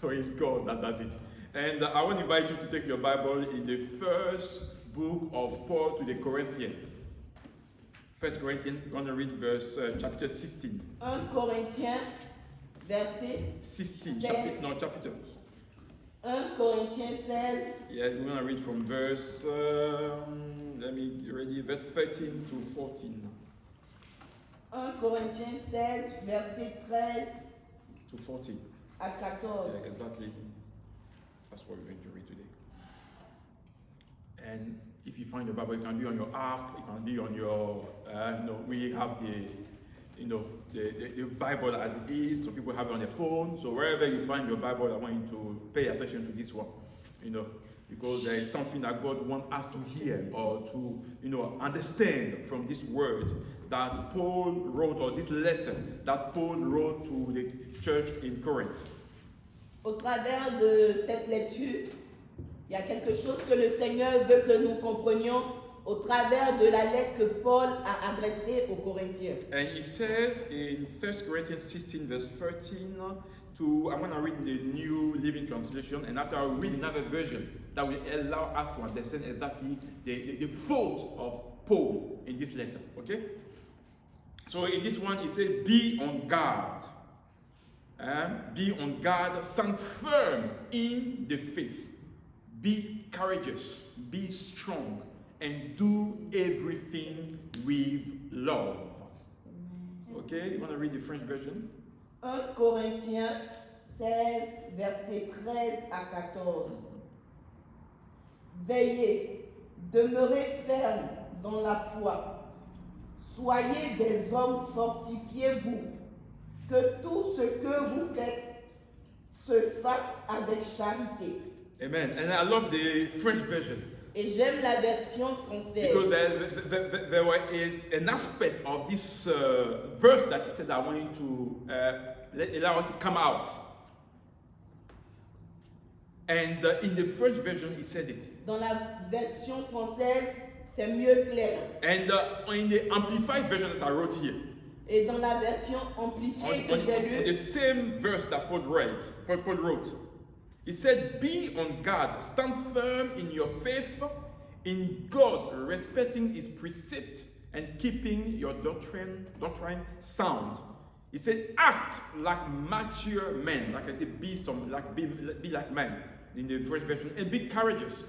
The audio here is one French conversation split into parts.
So it's God that does it. And I want to invite you to take your Bible in the first book of Paul to the Corinthians. 1 Corinthians, you want to read chapter 16. 1 Corinthiens, verset 16, 16. chapter. 1 Corinthiens 16. Yeah, we're going to read from verse 13 to 14. 1 Corinthiens 16, verset 13 To 14. à 14. Yeah, exactly. That's what we're going to read today. And if you find your Bible, it can be on your app, it can be on your, we have the Bible as it is, so people have it on their phone. So wherever you find your Bible, I want you to pay attention to this one, because there is something that God wants us to hear or to, understand from this word that Paul wrote, or this letter that Paul wrote to the church in Corinth. Au travers de cette lecture, il y a quelque chose que le Seigneur veut que nous comprenions au travers de la lettre que Paul a adressée aux Corinthiens. And he says in 1 Corinthians 16 verse 13 I'm going to read the New Living Translation, and after I will read another version that will allow us to understand exactly the thought of Paul in this letter, okay? So in this one, he said, be on guard. Be on guard, stand firm in the faith. Be courageous, be strong, and do everything with love. Okay, you want to read the French version? 1 Corinthiens 16, verset 13 à 14. Veillez, demeurez fermes dans la foi. Soyez des hommes, fortifiez-vous. Que tout ce que vous faites se fasse avec charité. Amen. And I love the French version. Et j'aime la version française. Because there is an aspect of this verse that he said I want you to allow it to come out. And in the French version, he said it. Dans la version française, c'est mieux clair. And in the Amplified version that I wrote here. Et dans la version amplifiée que j'ai lue, the same verse that Paul wrote. He said, be on guard, stand firm in your faith, in God, respecting his precept and keeping your doctrine sound. He said, act like mature men. Like I said, be like men in the French version, and be courageous.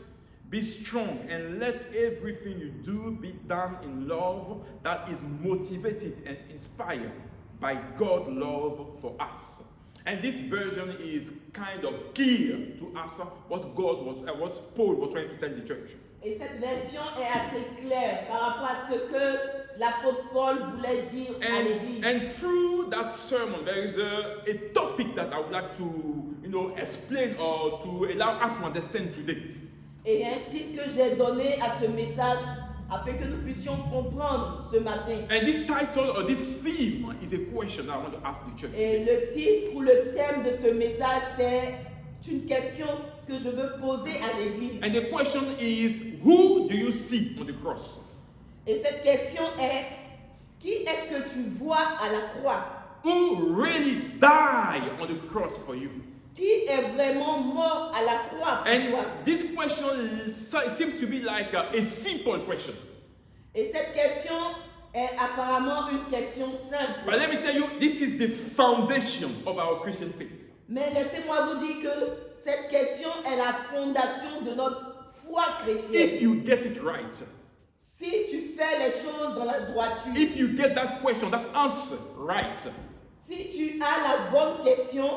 Be strong, and let everything you do be done in love that is motivated and inspired by God's love for us. And this version is kind of clear to us what Paul was trying to tell the church. Et cette version est assez claire par rapport à ce que l'apôtre Paul voulait dire à l'Église. And through that sermon, there is a topic that I would like to, explain or to allow us to understand today. Et un titre que j'ai donné à ce message afin que nous puissions comprendre ce matin. And this title or this theme is a question I want to ask the church. Et le titre ou le thème de ce message, c'est une question que je veux poser à l'Église. And the question is, who do you see on the cross? Et cette question est, qui est-ce que tu vois à la croix? Who really died on the cross for you? Qui est vraiment mort à la croix pour toi? And this question seems to be like a simple question. Et cette question est apparemment une question simple. But let me tell you, this is the foundation of our Christian faith. Mais laissez-moi vous dire que cette question est la fondation de notre foi chrétienne. If you get it right, si tu fais les choses dans la droiture, if you get that question, that answer right, si tu as la bonne question,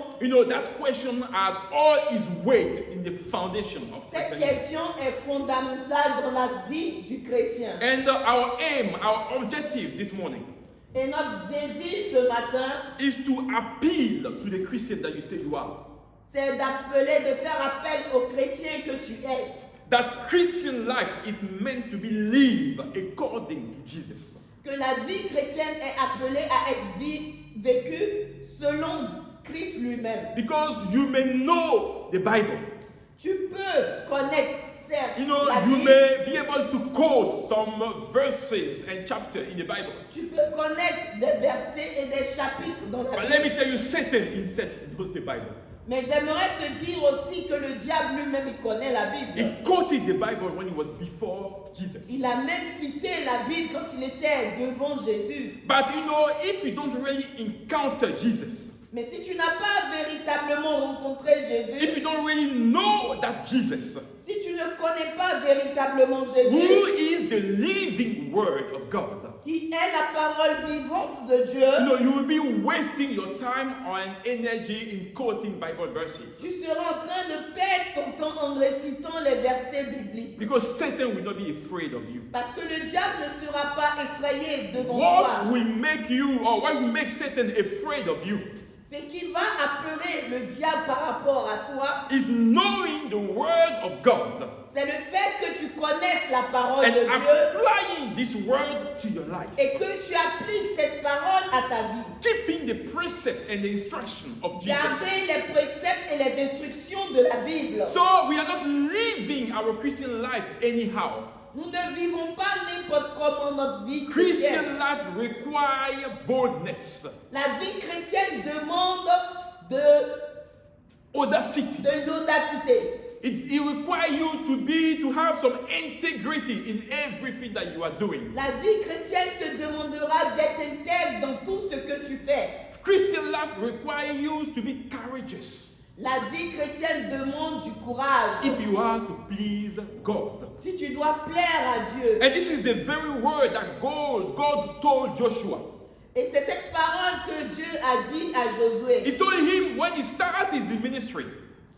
that question has all its weight in the foundation of cette Christianity. question est fondamentale dans la vie du chrétien. And our aim, our objective this morning, et notre désir ce matin, is to appeal to the Christian that you say you are. C'est d'appeler, de faire appel au chrétien que tu es. That Christian life is meant to be lived according to Jesus. Que la vie chrétienne est appelée à être vécue selon Christ lui-même. Because you may know the Bible. Tu peux connaître certes la you Bible. may be able to quote some verses and chapters in the Bible. Tu peux connaître des versets et des chapitres dans la But Bible. let me tell you, Satan himself knows the Bible. Mais j'aimerais te dire aussi que le diable lui-même, il connaît la Bible. He quoted the Bible when he was before Jesus. Il a même cité la Bible quand il était devant Jésus. But if you don't really encounter Jesus, Mais si tu n'as pas véritablement rencontré Jésus, if you don't really know that Jesus, si tu ne connais pas véritablement who Jésus, is the living Word of God, qui est la parole vivante de Dieu, you will be wasting your time and energy in quoting Bible verses. tu seras en train de perdre ton temps en récitant les versets bibliques. Because Satan will not be afraid of you. Parce que le diable ne sera pas effrayé devant What toi. will make you, or what will make Satan afraid of you, Ce qui va apeurer le diable par rapport à toi, is knowing the Word of God c'est le fait que tu connaisses la parole and de Dieu applying this Word to your life. et que tu appliques cette parole à ta vie. Keeping the precept and the instruction of Jesus. Garder les préceptes et les instructions de la Bible. So we are not living our Christian life anyhow. Nous ne vivons pas n'importe comment notre vie Christian chrétienne. life requires boldness, La vie chrétienne demande audacity. de l'audacité. It requires you to have some integrity in everything that you are doing. La vie chrétienne te demandera d'être intègre dans tout ce que tu fais. Christian life requires you to be courageous La vie chrétienne demande du courage. if you are to please God. Si tu dois plaire à Dieu. And this is the very word that God told Joshua. Et c'est cette parole que Dieu a dit à Josué. He told him when he started his ministry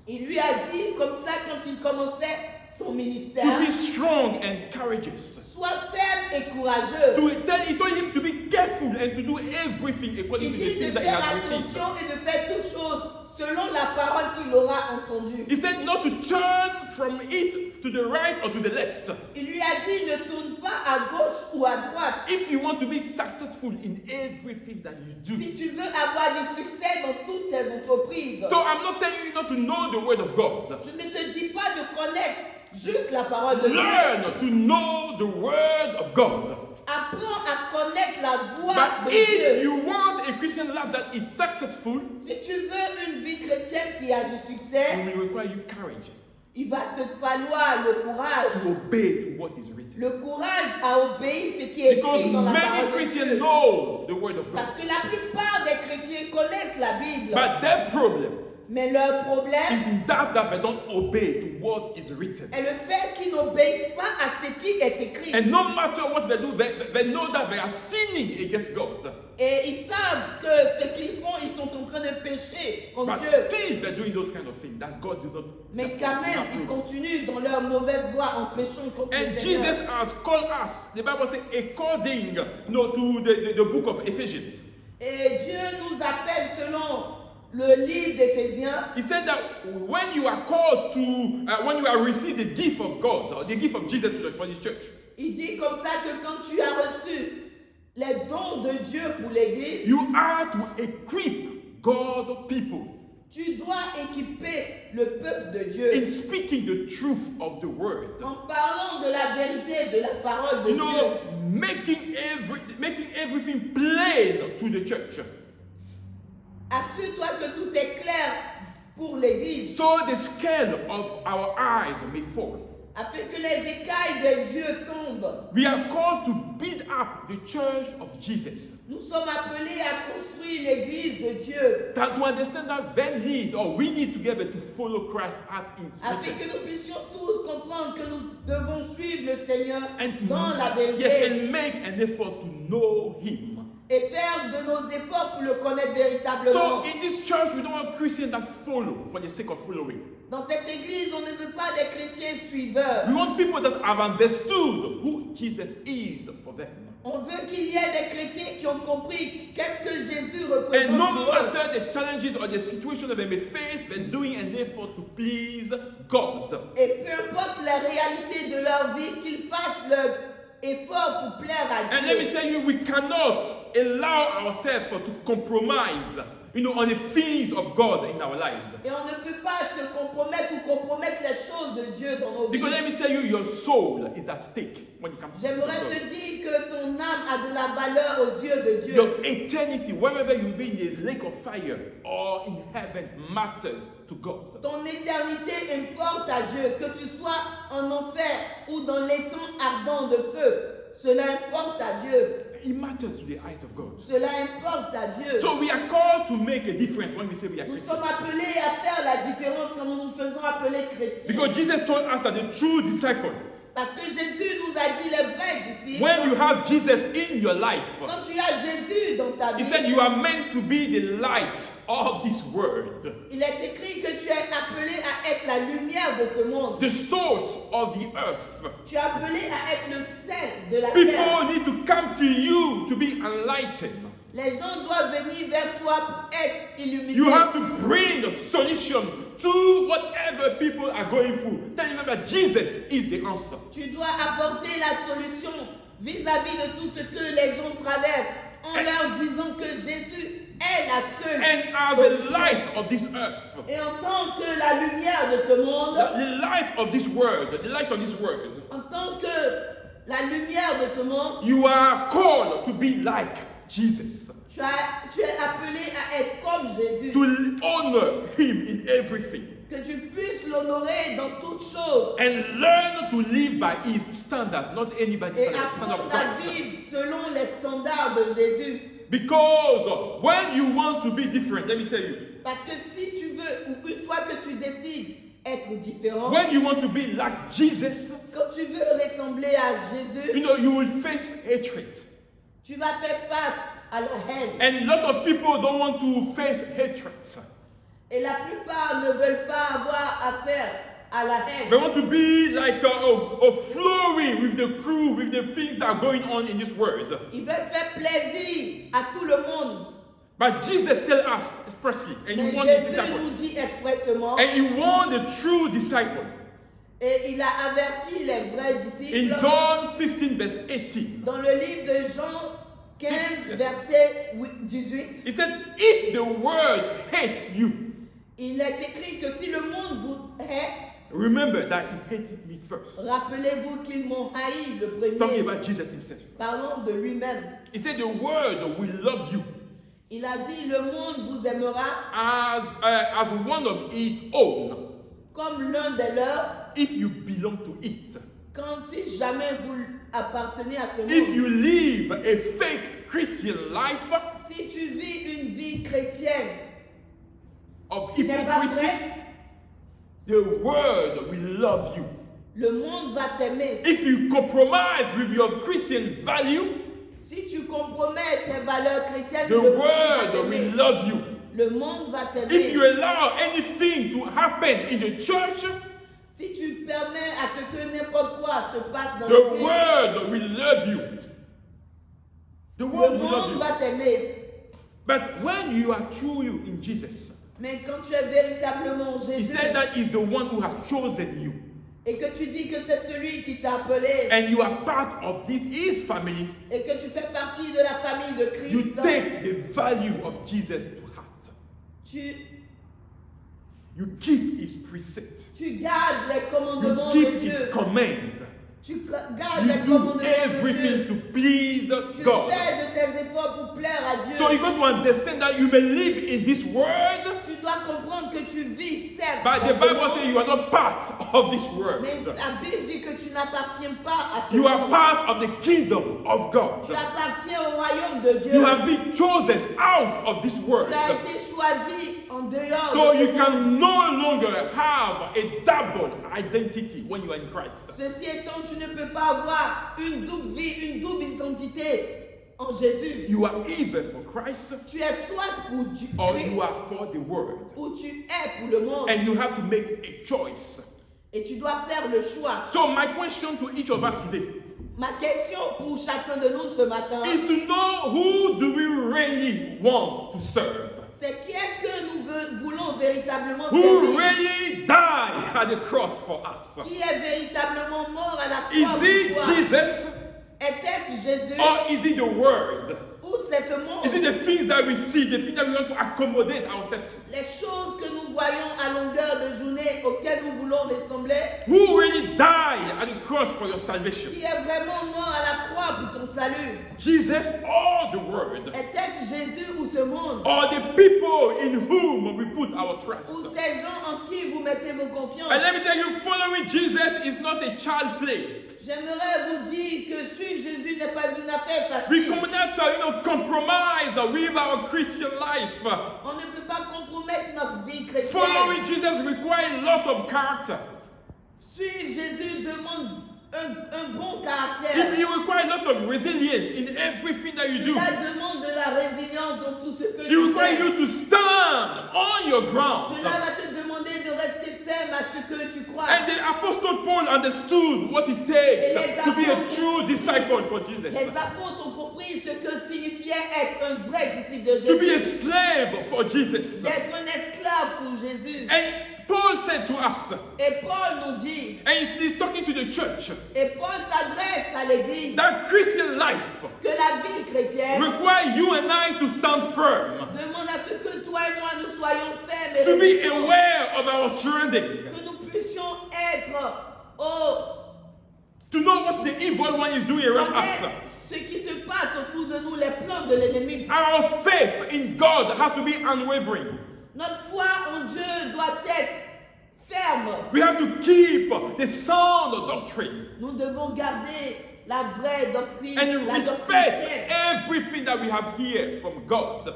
Il lui a dit comme ça quand il commençait son ministère. to be strong and courageous. Sois ferme et courageux. He told him to be careful and to do everything according Il to the dit things de that he faire has received. attention et de faire toutes choses selon la parole qu'il aura entendue. He said not to turn from it to the right or to the left. Il lui a dit ne tourne pas à gauche ou à droite. If you want to be successful in everything that you do. Si tu veux avoir du succès dans toutes tes entreprises. So I'm not telling you not to know the word of God. Je ne te dis pas de connaître juste la parole de Dieu. Learn to know the word of God. Apprends à connaître la voix But de if Dieu. you want a Christian life that is successful, Si tu veux une vie chrétienne qui a du it succès, will require you courage il va te falloir le courage. to obey to what is written. Le courage à obéir ce qui est Because écrit dans la many parole de Christians Dieu. know the word of God. Parce que la plupart des chrétiens connaissent la Bible. But their problem Mais leur problème is that they don't obey to what is written. est le fait qu'ils n'obéissent pas à ce qui est écrit. And no matter what they do, they know that they are sinning against God. Et ils savent que ce qu'ils font, ils sont en train de pécher contre But Dieu. still they're doing those kind of things that God did not Mais quand même, ils approve. continuent dans leur mauvaise voie en péchant contre And le Jesus Seigneur. has called us, the Bible says, according to the book of Ephesians. Et Dieu nous appelle selon le livre d'Éphésiens. He said that when you are called to, when you are received the gift of God, or the gift of Jesus for this church, Il dit comme ça que quand tu as reçu les dons de Dieu pour l'Église, you are to equip God people tu dois équiper le peuple de Dieu in speaking the truth of the word. en parlant de la vérité de la parole de You Dieu. know, making everything plain to the church. Assure-toi que tout est clair pour l'Église, So the scale of our eyes may fall. afin que les écailles des yeux tombent. We are called to build up the church of Jesus. Nous sommes appelés à construire l'Église de Dieu, That to understand that we need together to follow Christ as is afin que written. nous puissions tous comprendre que nous devons suivre le Seigneur And, dans la yes, vérité and make an effort to know Him. et faire de nos efforts pour le connaître véritablement. So in this church, we don't want Christians that follow for the sake of following. Dans cette Église, on ne veut pas des chrétiens suiveurs. We want people that have understood who Jesus is for them. On veut qu'il y ait des chrétiens qui ont compris qu'est-ce que Jésus And représente no pour eux. matter the challenges or the situation that they may face, they're doing an effort to please God. Et peu importe la réalité de leur vie, qu'ils fassent leur effort pour plaire à And let me Dieu. tell you, we cannot allow ourselves to compromise, on the things of God in our lives. Et on ne peut pas se compromettre ou compromettre les choses de Dieu dans nos vies. Because let me tell you, your soul is at stake when it comes to J'aimerais God. te dire que ton âme a de la valeur aux yeux de Dieu. Your eternity, wherever you be in the lake of fire or in heaven, matters to God. Ton éternité importe à Dieu, que tu sois en enfer ou dans l'étang ardent de feu. Cela importe à Dieu. It matters to the eyes of God. Cela importe à Dieu. So we are called to make a difference when we say we are Nous Christians. sommes appelés à faire la différence quand nous nous faisons appeler chrétiens. Because Jesus told us that the true disciple, Parce que Jésus nous a dit les vrais disciples. when you have Jesus in your life, Quand tu as Jésus dans ta he vie, said you are meant to be the light of this world, il est écrit que tu es appelé à être la lumière de ce monde. the salt of the earth. Tu es appelé à être le sel de la terre. People need to come to you to be enlightened. Les gens doivent venir vers toi pour être illuminés. You have to bring a solution to whatever people are going through. Tell them that Jesus is the answer. Tu dois apporter la solution vis-à-vis de tout ce que les gens traversent en leur disant que Jésus est la seule And as solution. the light of this earth, Et en tant que la lumière de ce monde, the life of this world, the light of this world, en tant que la lumière de ce monde, you are called to be like Jesus, tu es appelé à être comme Jésus. to honor him in everything, Que tu puisses l'honorer dans toutes choses and learn to live by his standards, not anybody's et standard, standard of apprendre à Christ. vivre selon les standards de Jésus. Because when you want to be different, let me tell you, Parce que si tu veux, ou une fois que tu décides être différent, when you want to be like Jesus, quand tu veux ressembler à Jésus, you know, you will face hatred. tu vas faire face à la haine. And a lot of people don't want to face hatred. Et la plupart ne veulent pas avoir affaire à la haine. They want to be like flowing with the crew, with the things that are going on in this world. Ils veulent faire plaisir à tout le monde. But Jesus tells us expressly, and Mais he wants the Jésus disciple, nous dit expressément, and he wants the true disciple. et il a averti les vrais disciples In John 15, verse 18, dans le livre de Jean 15, Yes. verset 18. he said, if the world hates you, Il est écrit que si le monde vous hait, remember that he hated me first. rappelez-vous qu'ils m'ont haï le Talking premier, about Jesus himself. parlant de lui-même. He said, the world will love you Il a dit, le monde vous aimera as one of its own comme l'un des leurs, if you belong to it. quand si jamais vous appartenez à ce If monde. you live a fake Christian life Si tu vis une vie chrétienne of qui n'est pas hypocrisy, vraie, the world will love you. le monde va t'aimer. If you compromise with your Christian value, Si tu compromets tes valeurs chrétiennes, the le monde va world will t'aimer. love you. Le monde va If t'aimer. you allow anything to happen in the church, Si tu permets à ce que n'importe quoi se passe dans the l'église, world will love you. The le world will love monde you. va t'aimer. But when you are true in Jesus, Mais quand tu es véritablement en he Jésus said that he's the one who has chosen you. et que tu dis que c'est celui qui t'a appelé And you are part of his family, et que tu fais partie de la famille de you Christ, take the value of Jesus to heart. You keep his precepts. tu gardes les You commandements keep de his Dieu. command. Tu gardes You les do commandements de everything Dieu. to please Tu God. fais de tes efforts pour plaire à Dieu. So you got to understand that you may live in this world, Tu dois comprendre que tu vis certes but the dans ce Bible monde, says you are not part of this world. mais la Bible dit que tu n'appartiens pas à ce You are monde. part of the kingdom of God. Tu appartiens au royaume de Dieu. You have been chosen out of this world. Tu as été choisi en dehors So de you ce monde. can no longer have a double identity when you are in Christ. Ceci étant, tu ne peux pas avoir une double vie, une double identité en Jésus. You are either for Christ Tu es soit pour du or Christ you are for the world. ou tu es pour le monde. And you have to make a choice. Et tu dois faire le choix. So my question to each of us today Ma question pour chacun de nous ce matin, is to know who do we really want to serve? c'est qui est-ce que nous voulons véritablement Who servir? really died at the cross for us? Qui est véritablement mort à la croix Is it pour toi? Jesus Était-ce Jésus or is it the world? ou c'est ce monde? Is it the things that we see, the things that we want to accommodate ourselves to? Les choses que nous voyons à longueur de journée auxquelles nous voulons l'ont ressemblé, who really died at the cross for your salvation? qui est vraiment mort à la croix pour ton salut? Jesus or the Word? Est-ce Jésus ou ce monde? Or the people in whom we put our trust? Ou ces gens en qui vous mettez vos confiances? And let me tell you, following Jesus is not a child play. J'aimerais vous dire que suivre Jésus n'est pas une affaire We facile. cannot, compromise with our Christian life. On ne peut pas compromettre notre vie chrétienne. Following Jesus requires a lot of character. Suivre Jésus demande un bon caractère. It requires a lot of resilience in everything that you do. Cela demande de la résilience dans tout ce que It tu requires fais. you to stand on your ground. Cela va te demander de rester ferme à ce que tu crois. And the Apostle Paul understood what it takes to be a true disciple for Jesus. Les apôtres ont compris ce que signifiait être un vrai disciple de To be a Jésus. slave for Jesus. D'être un esclave pour Jésus. And Paul said to us, Et Paul nous dit, and he's talking to the church, et Paul s'adresse à l'église, that Christian life que la vie chrétienne requires you and I to stand firm, demande à ce que toi et moi nous soyons fermes et to be résistants. aware of our surrounding, Que nous puissions être au to know what the evil one is doing around us. connaître ce qui se passe autour de nous, les plans de l'ennemi. Our faith in God has to be unwavering. Notre foi en Dieu doit être ferme. We have to keep the sound doctrine Nous devons garder la vraie doctrine, and la doctrine respect saine, everything that we have here from God.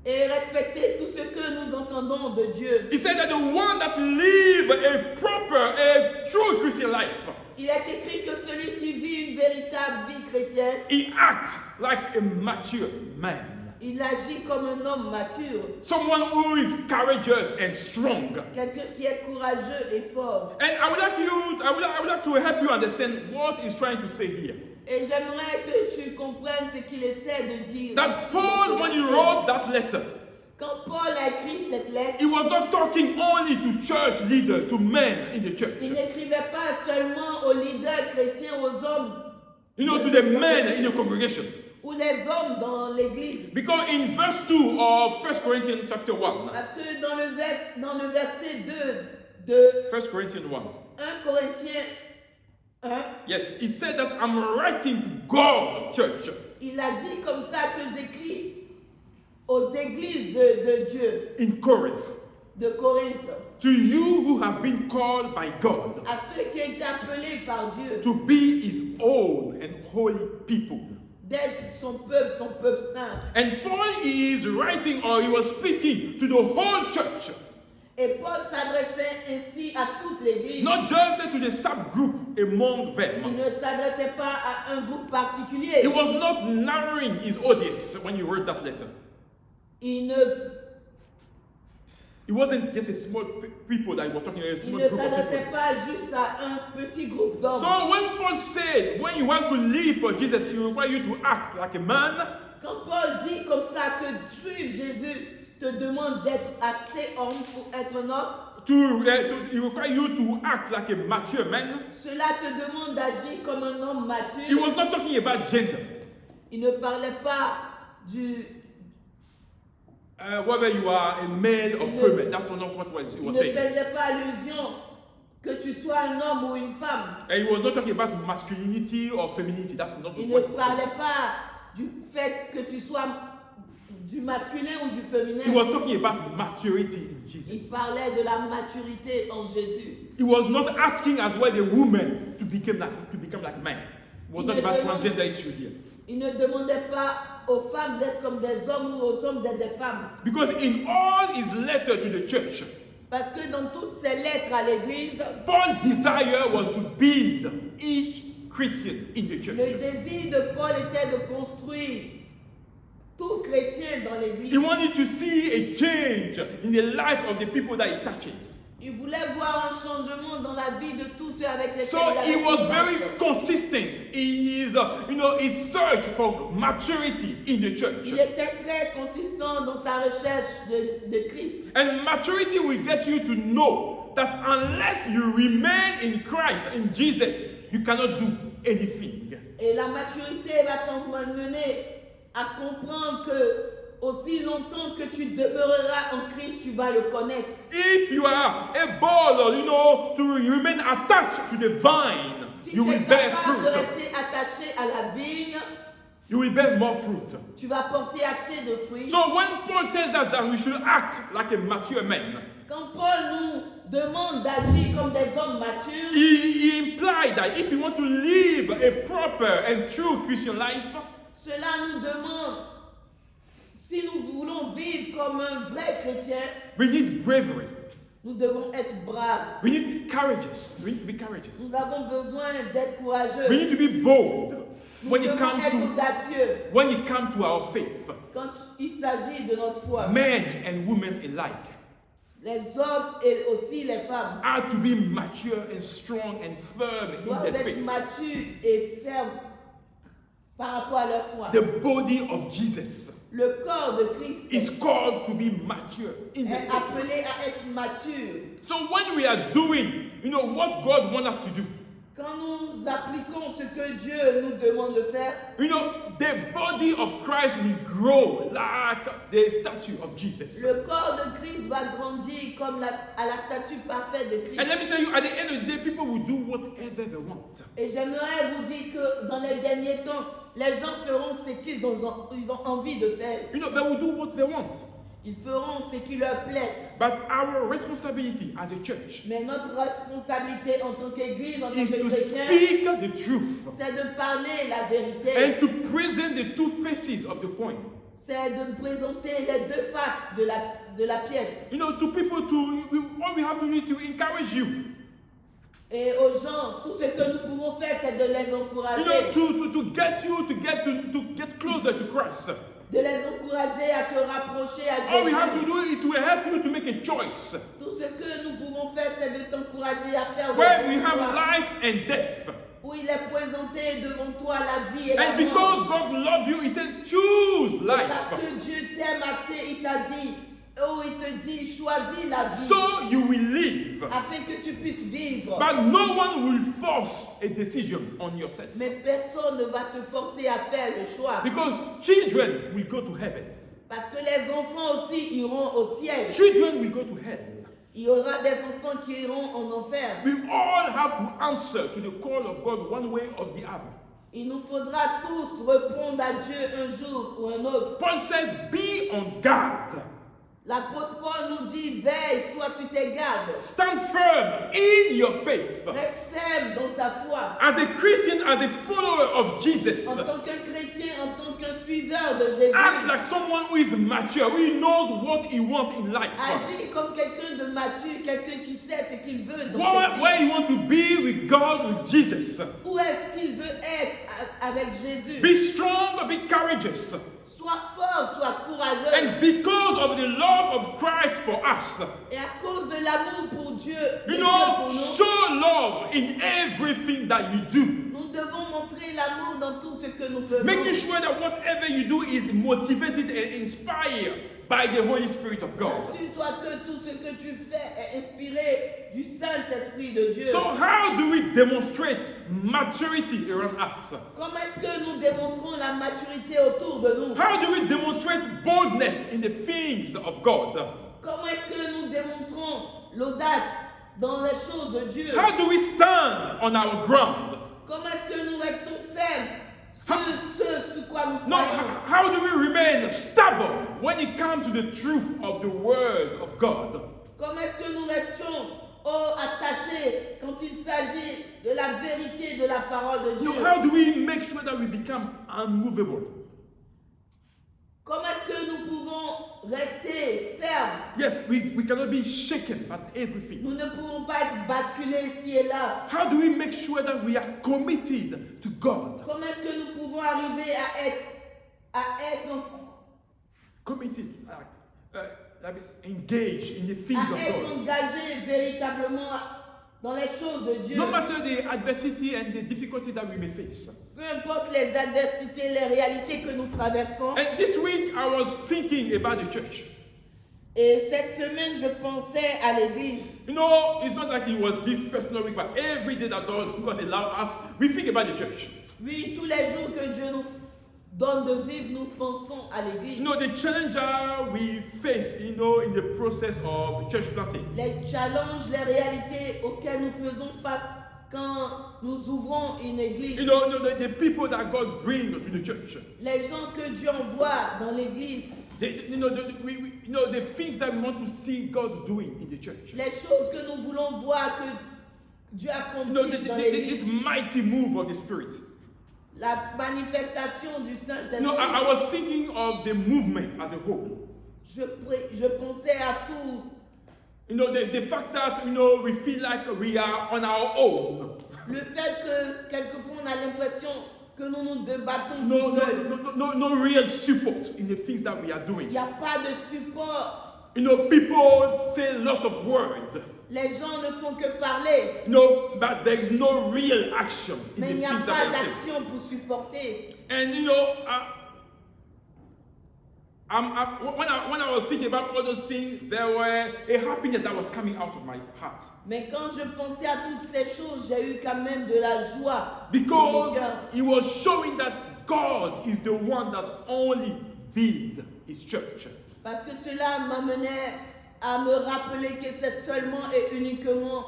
et respecter tout ce que nous entendons de Dieu. He said that the one that live a proper, a true Christian life, Il est écrit que celui qui vit une véritable vie chrétienne, he acts like a mature man. il agit comme un homme mature, Someone who is courageous and strong. quelqu'un qui est courageux et fort. And I would like to help you understand what he's trying to say here. Et j'aimerais que tu comprennes ce qu'il essaie de dire. That ici. Paul, when he wrote that letter, Quand Paul a écrit cette lettre, he was not talking only to church leaders, to men in the church. il n'écrivait pas seulement aux leaders chrétiens, aux hommes, To the men in the congregation. ou les hommes dans l'église. Because in verse 2 of 1 Corinthians chapter 1, Parce que dans le verset 2 de 1 Corinthians 1, 1 Corinthiens 1, yes, he said that I'm writing to God, church. il a dit comme ça que j'écris aux églises de Dieu, In Corinth, de Corinthe, to you who have been called by God à ceux qui ont été appelés par Dieu, to be his own and holy people. d'être son peuple saint. And Paul is writing, or he was speaking to the whole church, Et Paul s'adressait ainsi à toute l'église. not just to the subgroup among Il them. ne s'adressait pas à un groupe particulier. He was not narrowing his audience when he wrote that letter. Il ne, It wasn't just a small people that he was talking to, a il small ne group of people. s'adressait pas juste à un petit groupe d'hommes. So when Paul said, when you want to live for Jesus, it requires you to act like a man, Quand Paul dit comme ça que suivre Jésus te demande d'être assez homme pour être un homme, it requires you to act like a mature man. cela te demande d'agir comme un homme He mature. was not talking about gender. Il ne parlait pas du... Whether you are a male or female, that's not what he Il was ne saying. faisait pas allusion que tu sois un homme ou une femme. And he was not talking about masculinity or femininity. That's not Il ne what he was saying. parlait pas du fait que tu sois du masculin ou du féminin. He was talking about maturity in Il Jesus. parlait de la maturité en Jésus. He was not asking as well the woman to become like men. It was not about transgender issue here. Il ne demandait pas aux femmes d'être comme des hommes ou aux hommes d'être des femmes. Because in all his letter to the church, Parce que dans toutes ces lettres à l'église, Paul's desire was to build each Christian in the le church. désir de Paul était de construire tout chrétien dans He l'église. wanted to see a change in the life of the people that he touches. Il voulait voir un changement dans la vie de tous ceux avec lesquels So il he avait was contact. very consistent in his, his search for maturity in the church. Il était très consistant dans sa recherche de Christ. And maturity will get you to know that unless you remain in Christ, in Jesus, you cannot do anything. Et la maturité va t'emmener à comprendre que aussi longtemps que tu demeureras en Christ, tu vas le connaître. If you are able able, to remain attached to the vine, Si you tu es will bear capable de fruit. rester attaché à la vigne, You will bear more fruit. tu vas porter assez de fruits. So when Paul tells us that we should act like a mature man, Quand Paul nous demande d'agir comme des hommes matures, he implied that if you want to live a proper and true Christian life, cela nous demande, si nous voulons vivre comme un vrai chrétien, we need bravery. nous devons être braves. We need to be courageous. We need to be courageous. Nous avons besoin d'être courageux. We need to be bold Nous when it devons comes être to audacieux our faith. quand il s'agit de notre foi. Men and women alike Les hommes et aussi les femmes are to be mature and strong and firm in doivent their être faith. matures et fermes par rapport à leur foi. The body of Jesus Le corps de Christ is called to be mature in the est faith. appelé à être mature. So when we are doing, what God wants us to do, Quand nous appliquons ce que Dieu nous demande de faire, the body of Christ will grow like the statue of Jesus. le corps de Christ va grandir comme à la statue parfaite de And Christ. let me tell you, at the end of the day, people will do whatever they want. Et j'aimerais vous dire que dans les derniers temps, les gens feront ce qu'ils ont envie de faire. They will do what they want. Ils feront ce qui leur plaît. But our responsibility as a church Mais notre responsabilité en tant qu'Église, en tant is que to chrétien, speak the truth c'est de parler la vérité. and to present the two faces of the coin. C'est de présenter les deux faces de la pièce. To people, all we have to do is to encourage you. Et aux gens, tout ce que nous pouvons faire, c'est de les encourager. To get you to get closer to Christ. De les encourager à se rapprocher à All we have to Jésus. do is to help you to make a choice Tout ce que nous pouvons faire, c'est de t'encourager à faire where le we bon have choix. life and death. Où il est présenté devant toi la vie et la And because mort. God loves you, He said, choose Parce life. que Dieu t'aime assez, il t'a dit, il te dit, choisis la vie. So you will live. Afin que tu puisses vivre. But no one will force a decision on yourself. Mais personne ne va te forcer à faire le choix. Because children will go to heaven. Parce que les enfants aussi iront au ciel. Children will go to hell. Il y aura des enfants qui iront en enfer. We all have to answer to the call of God one way or the other. Il nous faudra tous répondre à Dieu un jour ou un autre. Paul says, be on guard. L'apôtre Paul nous dit, veille, sois sur tes gardes. Stand firm in your faith. Reste ferme dans ta foi. As a Christian, as a follower of Jesus, En tant qu'un chrétien, en tant qu'un suiveur de Jésus. act like someone who is mature, who knows what he wants in life. Agis comme quelqu'un de mature, quelqu'un qui sait ce qu'il veut dans Where cette vie. you want to be with God, with Jesus. Où est-ce qu'il veut être avec Jésus? Be strong, be courageous. Sois fort, sois courageux. And because of the love of Christ for us, Et à cause de l'amour pour Dieu, de you Dieu know, pour nous, show love in everything that you do. nous devons montrer l'amour dans tout ce que nous faisons. Making sure that whatever you do is motivated and inspired by the Holy Spirit of God. Assure-toi que tout ce que tu fais est inspiré du Saint-Esprit de Dieu. So how do we demonstrate maturity around us? Comment est-ce que nous démontrons la maturité autour de nous? How do we demonstrate boldness in the things of God? Comment est-ce que nous démontrons l'audace dans les choses de Dieu? How do we stand on our ground? Comment est-ce que nous restons fermes sur ce sur quoi nous No, croyons? how do we remain stubborn when it comes to the truth of the Word of God? Comment est-ce que nous restons attachés quand il s'agit de la vérité de la parole de Dieu? No, how do we make sure that we become unmovable? Comment est-ce que nous pouvons rester fermes? Yes, we cannot be shaken at everything. Nous ne pouvons pas être basculés ici et là. How do we make sure that we are committed to God? Comment est-ce que nous pouvons arriver à être Committed, engaged in the things of God. engagés véritablement dans les choses de Dieu? No matter the adversity and the difficulty that we may face. Peu importe les adversités, les réalités que nous traversons. And this week I was thinking about the church. Et cette semaine, je pensais à l'église. You know, it's not like it was this personal week, but every day that God allowed us, we think about the church. Oui, tous les jours que Dieu nous donne de vivre, nous pensons à l'église. You know, the challenger we face, you know, in the process of church planting. Les challenges, les réalités auxquelles nous faisons face quand nous ouvrons une église. You know, the people that God brings to the church. Les gens que Dieu envoie dans l'église. You know, the things that we want to see God doing in the church. Les choses que nous voulons voir que Dieu You know, accomplisse dans this l'église. mighty move of the Spirit. La manifestation du Saint-Esprit. You know, I was thinking of the movement as a whole. Je pensais à tout. You know, the fact that, you know, we feel like we are on our own. Le fait que quelquefois on a l'impression que nous nous débattons No, tout seuls. no real support in the things that we are Il doing. n'y a pas de support. You know, people say a lot of words. Les gens ne font que parler, You know, but there is no real action in mais il the n'y a things pas that they say. d'action pour supporter. And you know, when I was thinking about all those things, there were a happiness that was coming out of my heart. Mais quand je pensais à toutes ces choses, j'ai eu quand même de la joie. dans mon Because cœur. it was showing that God is the one that only built his church. Parce que cela m'amenait à me rappeler que c'est seulement et uniquement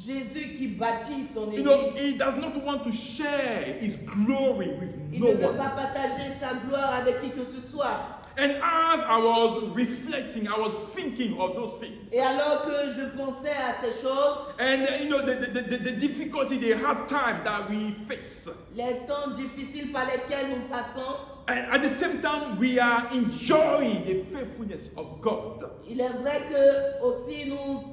Jésus qui bâtit son You know, église. he does not want to share his glory with Il no ne veut one. pas partager sa gloire avec qui que ce soit. And as I was reflecting, I was thinking of those things. Et alors que je pensais à ces choses, And you know, the difficulty, the hard time that we face. les temps difficiles par lesquels nous passons, And at the same time, we are enjoying the faithfulness of God. il est vrai que aussi nous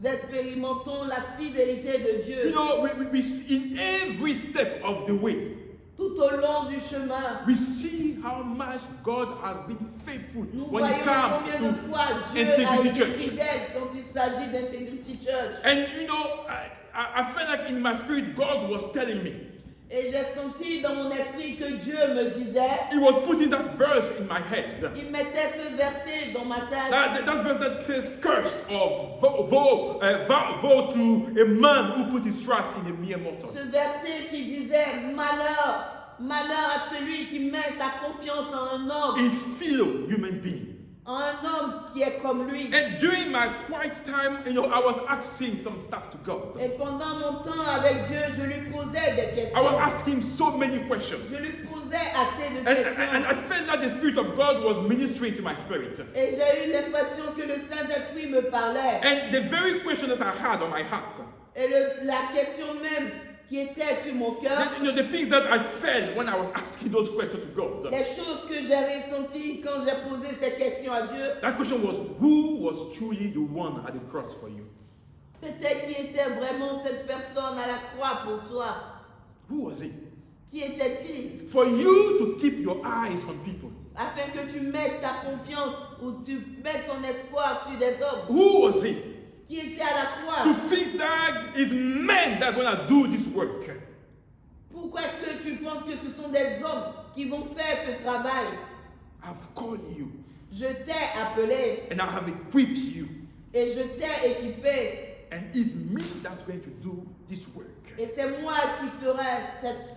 expérimentons la fidélité de Dieu. You know, we see in every step of the way, Tout au long du chemin, we see how much God has been faithful nous when voyons it comes combien de to fois Dieu a Integrity été Church. fidèle quand il s'agit d'Integrity Church. And you know, I felt like in my spirit, God was telling me. Et j'ai senti dans mon esprit que Dieu me disait, He was putting that verse in my head. il mettait ce verset dans ma tête. That verse that says, curse or vow to a man who put his trust in a mere mortal. Ce verset qui disait, malheur, malheur à celui qui met sa confiance en un homme, His fellow human being. en un homme qui est comme lui. And during my quiet time, you know, I was asking some stuff to God. Et pendant mon temps avec Dieu, je lui posais des I was questions. asking him so many questions. Je lui posais assez de And I questions. felt that the Spirit of God was ministering to my spirit. Et j'ai eu l'impression que le Saint-Esprit me parlait. And the very question that I had on my heart, Et la question même qui était sur mon cœur, you know, the things that I felt when I was asking those questions to God, les choses que j'ai ressenties quand j'ai posé ces questions à Dieu, that question was, who was truly the one at the cross for you? c'était qui était vraiment cette personne à la croix pour toi. Who was it? Qui était-il? For you to keep your eyes on people. Afin que tu mettes ta confiance ou tu mettes ton espoir sur des hommes. Who was it? Qui était à la croix? To think that it's men that are going to do this work. Pourquoi est-ce que tu penses que ce sont des hommes qui vont faire ce travail? I've called you Je t'ai appelé and I have equipped you. et je t'ai équipé. And it's me that's going to do this work. Et c'est moi qui ferai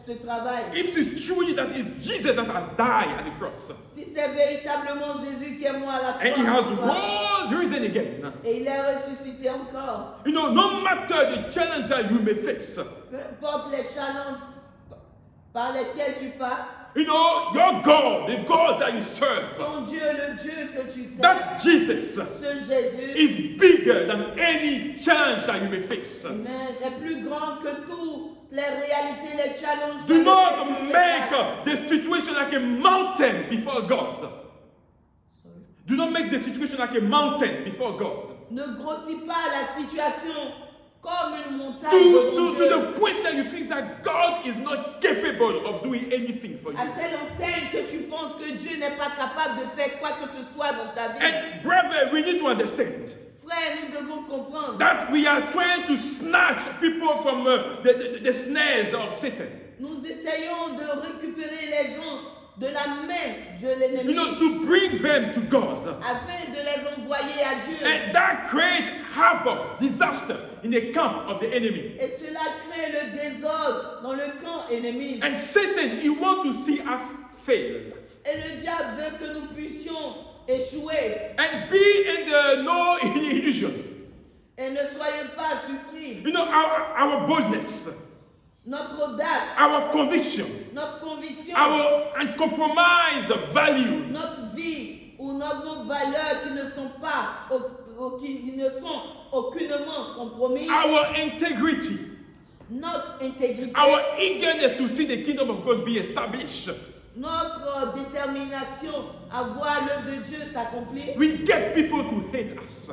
ce travail. If it's truly that it's Jesus that has died at the cross, Si c'est véritablement Jésus qui est moi à la and he has croix, risen again, et il est ressuscité encore, you know, no matter the challenge that you may face, peu importe les challenges par lesquels tu passes, you know, your God, the God that you serve, ton Dieu, le Dieu que tu sais, that Jesus ce Jésus, is bigger than any challenge that you may face. Amen, est plus grand que toutes les réalités, les challenges. Do par not lesquels tu fais make face. the situation like a mountain before God. Sorry. Do not make the situation like a mountain before God. Ne grossis pas la situation comme une montagne To devant Dieu. the point that you think that God is not capable of doing anything for you. À telle enseigne que tu penses que Dieu n'est pas capable de faire quoi que ce soit dans ta vie. And brother, we need to understand Frère, nous devons comprendre that we are trying to snatch people from the snares of Satan. nous essayons de récupérer les gens de la main de l'ennemi You know, to bring them to God. afin de les envoyer à Dieu. And that creates havoc, disaster in the camp of the enemy. Et cela crée le désordre dans le camp ennemi. And Satan, he wants to see us fail. Et le diable veut que nous puissions échouer. And be in the no illusion. Et ne soyez pas surpris. You know, our boldness, Notre audace, our conviction, notre conviction, our uncompromised values, notre vie ou nos valeurs qui ne sont pas, qui ne sont aucunement compromises, our integrity, notre intégrité, our eagerness to see the kingdom of God be established, notre détermination à voir l'œuvre de Dieu s'accomplir, will get people to hate us.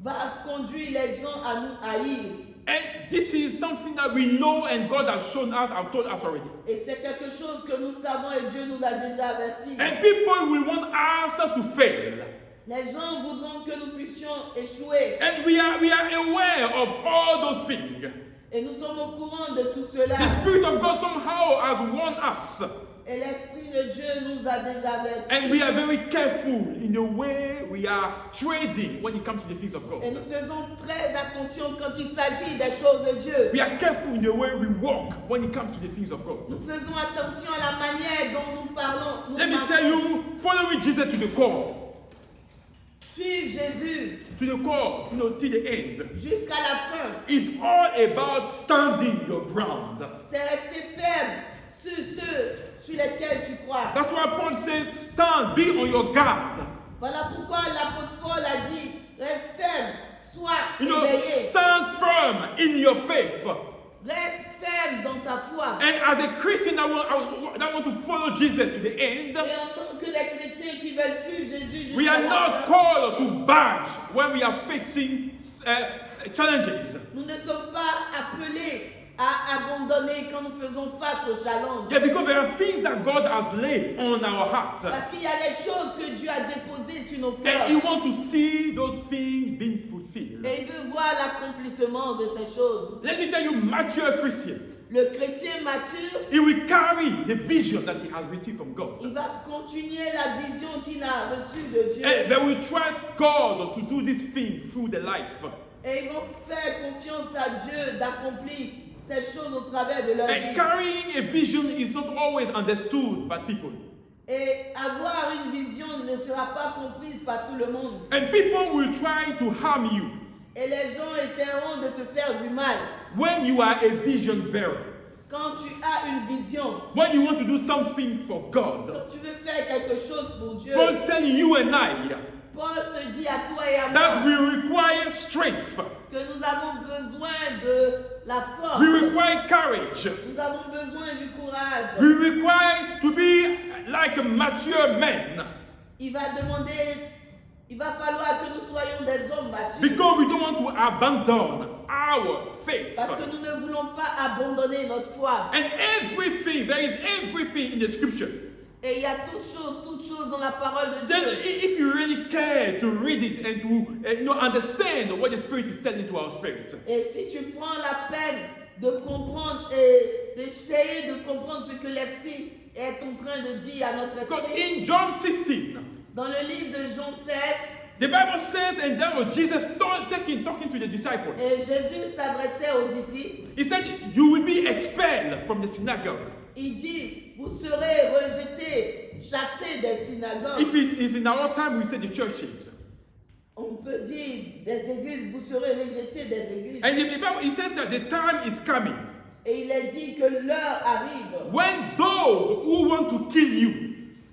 va conduire les gens à nous haïr. And this is something that we know and God has shown us, have told us already. Et c'est quelque chose que nous savons et Dieu nous a déjà avertis. And people will want us to fail. Les gens voudront que nous puissions échouer. And we are aware of all those things. Et nous sommes au courant de tout cela. The Spirit of God somehow has warned us. Et l'Esprit de Dieu nous a déjà avertis. And we are very careful in the way we are trading when it comes to the things of Et God. nous faisons très attention quand il s'agit des choses de Dieu. We are careful in the way we walk when it comes to the things of God. Nous faisons attention à la manière dont nous parlons. Nous Let me marchons. tell you, following Jesus to the core, Suivre Jésus till the end, jusqu'à la fin, is all about standing your ground. c'est rester ferme sur ceux sur lesquels tu crois. That's why Paul says, stand, be on your guard. Voilà pourquoi l'apôtre Paul a dit, reste ferme, sois You know, éveillé, stand firm in your faith. reste ferme dans ta foi. And as a Christian that want to follow Jesus to the end, Et en tant que les chrétiens qui veulent suivre Jésus we jusqu'à are la not fin, called to budge when we are facing challenges. nous ne sommes pas appelés à abandonner quand nous faisons face aux challenges. Yeah, because there are things that God has laid on our heart. Parce qu'il y a des choses que Dieu a déposées sur nos cœurs. And He wants to see those things being fulfilled. Et il veut voir l'accomplissement de ces choses. Let me tell you, mature Christian, Le chrétien mature, he will carry the vision that he has received from il God. va continuer la vision qu'il a reçue de Dieu. And they will trust God to do this thing through the life. Et ils vont faire confiance à Dieu d'accomplir ces choses au travers de leur And vie. carrying a vision is not always understood by people. Et avoir une vision ne sera pas comprise par tout le monde. And people will try to harm you Et les gens essaieront de te faire du mal. when you are a vision bearer. Quand tu as une vision, When you want to do something for God. quand tu veux faire quelque chose pour Dieu, God telling you and I Paul te dit à toi et à that moi we require strength. que nous avons besoin de la force. We require courage. Nous avons besoin du courage. We require to be like mature men. Il va falloir que nous soyons des hommes matures. Because we don't want to abandon our faith. Parce que nous ne voulons pas abandonner notre foi. And everything, there is everything in the scripture. Et il y a toutes choses dans la parole de Then Dieu. if you really care to read it and to understand what the Spirit is telling to our spirit. Et si tu prends la peine de comprendre et d'essayer de comprendre ce que l'Esprit est en train de dire à notre Because esprit, in John 16, dans le livre de Jean 16, the Bible says, and that was Jesus talking to the disciples. et Jésus s'adressait aux disciples, He said, you will be expelled from the synagogue. il dit, vous serez rejetés, chassés des synagogues. If it is in our time, we say the churches. On peut dire des églises, vous serez rejetés des églises. And the Bible, he says that the time is coming Et il est dit que l'heure arrive when those who want to kill you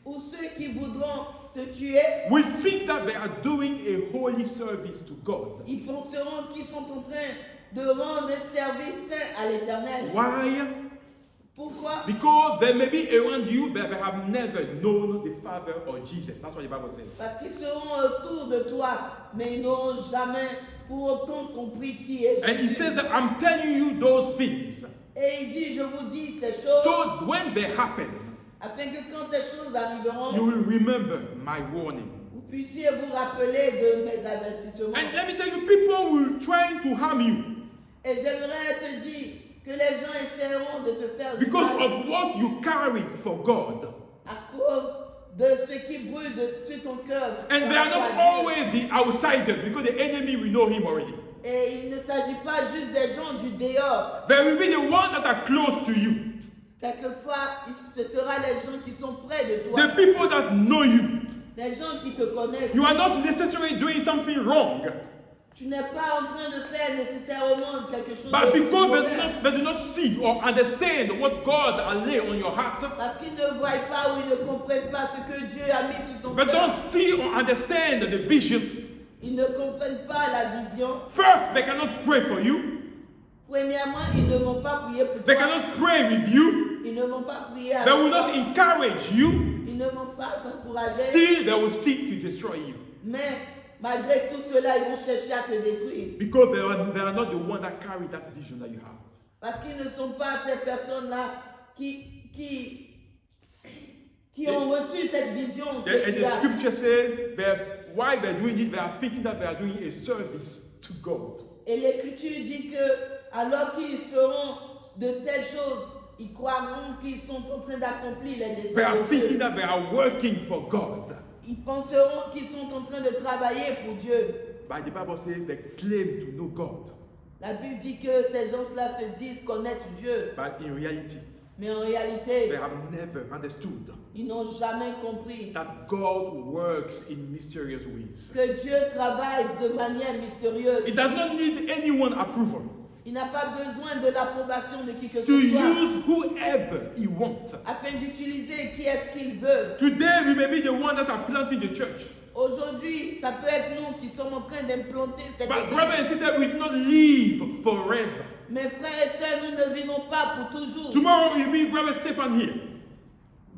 où ceux qui voudront te tuer, will think that they are doing a holy service to God. ils penseront qu'ils sont en train de rendre un service saint à l'Éternel. Why? Pourquoi? Because they may be around you, but they have never known the Father or Jesus. That's what the Bible says. Parce qu'ils seront autour de toi, mais ils n'auront jamais pour autant compris qui est And he Jésus. says that I'm telling you those things. Et il dit, je vous dis ces choses, So when they happen, afin que quand ces choses arriveront, you will remember my warning. vous puissiez vous rappeler de mes avertissements. And let me tell you, people will try to harm you Et j'aimerais te dire que les gens essaieront de te faire du because mal of what you carry for God. à cause de ce qui brûle sur ton cœur. And they are not always the outsiders because the enemy will know him already. Et il ne s'agit pas juste des gens du dehors. They will be the ones that are close to you. Quelquefois, ce sera les gens qui sont près de toi, the people that know you. les gens qui te connaissent. You are not necessarily doing something wrong, Tu n'es pas en train de faire nécessairement quelque chose but de because mauvais. they do not see or understand what God has laid on your heart, Parce qu'ils ne voient pas ou ils ne comprennent pas ce que Dieu a mis sur ton but cœur. don't see or understand the vision. Ils ne comprennent pas la vision. First, they cannot pray for you. Premièrement, ils ne vont pas prier pour They toi. cannot pray with you. Ils ne vont pas prier They avec will toi. not encourage you. Ils ne vont pas t'encourager. Still, they will seek to destroy you Mais malgré tout cela, ils vont chercher à te détruire. because they are not the one that carry that vision that you have. Parce qu'ils ne sont pas ces personnes-là qui ont reçu cette vision que And tu the as. scripture says that while they're doing it, they are thinking that they are doing a service to God. Et l'Écriture dit que alors qu'ils feront de telles choses, ils croiront qu'ils sont en train d'accomplir les They desseins are de thinking Dieu. that they are working for God. Ils penseront qu'ils sont en train de travailler pour Dieu. But the Bible says they claim to know God. La Bible dit que ces gens-là se disent connaître Dieu, But in reality, mais en they réalité, have never understood ils n'ont jamais compris that God works in mysterious ways. que Dieu travaille de manière mystérieuse. It does not need anyone's approval Il n'a pas besoin de l'approbation de qui que to ce soit use whoever He wants. afin d'utiliser qui est-ce qu'il veut. Today, we may be the one that are planting the church. Aujourd'hui, ça peut être nous qui sommes en train d'implanter cette But église. brothers and sisters, we do not live forever. Mes frères et sœurs, nous ne vivons pas pour toujours. Tomorrow, you meet Brother Stefan here.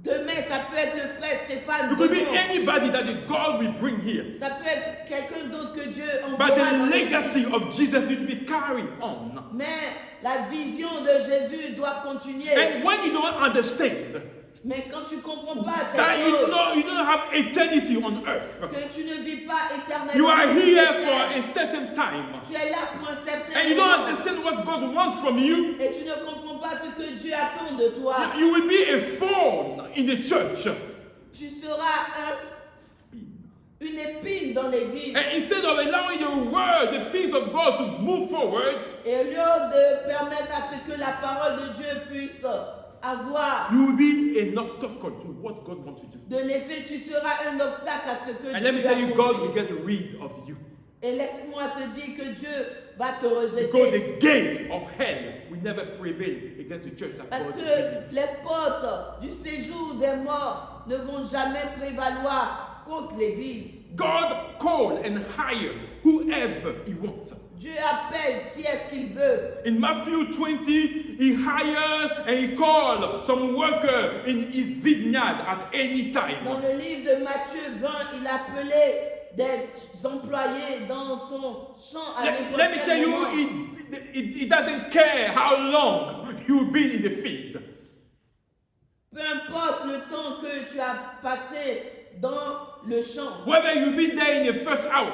Demain, ça peut être le frère Stéphane. It could be Demain. anybody that the God will bring here. Ça peut être quelqu'un d'autre que Dieu But envoie dans the l'église. legacy of Jesus needs to be carried on. Mais la vision de Jésus doit continuer. And when you don't understand Mais quand tu ne comprends pas that ces choses, you don't have eternity on earth, que tu ne vis pas éternellement, you are sur here cette for terre, a certain time, tu es là pour un certain and you don't moment, understand what God wants from you, et tu ne comprends pas ce que Dieu attend de toi. you will be a thorn in the church. Tu seras une épine dans l'église. And instead of allowing the word, the things of God to move forward, Et au lieu de permettre à ce que la parole de Dieu puisse avoir you will be an obstacle to what God wants to do. de l'effet, tu seras un obstacle à ce que And Dieu let me a tell you, God accompli. will get rid of you. Et laisse-moi te dire que Dieu va te Because rejeter. the gate of hell will never prevail against the church that Parce God is que building. les portes du séjour des morts ne vont jamais prévaloir contre l'église. God call and hire whoever He wants. Dieu appelle qui est-ce qu'il veut. In Matthew 20, He hired and He called some worker in His vineyard at any Dans time. le livre de Matthieu 20, il appelait des employés dans son champ à n'importe Let me quel tell you, moment. He doesn't care how long you've been in the field. Peu importe le temps que tu as passé dans le champ, Whether you've been there in the first hour,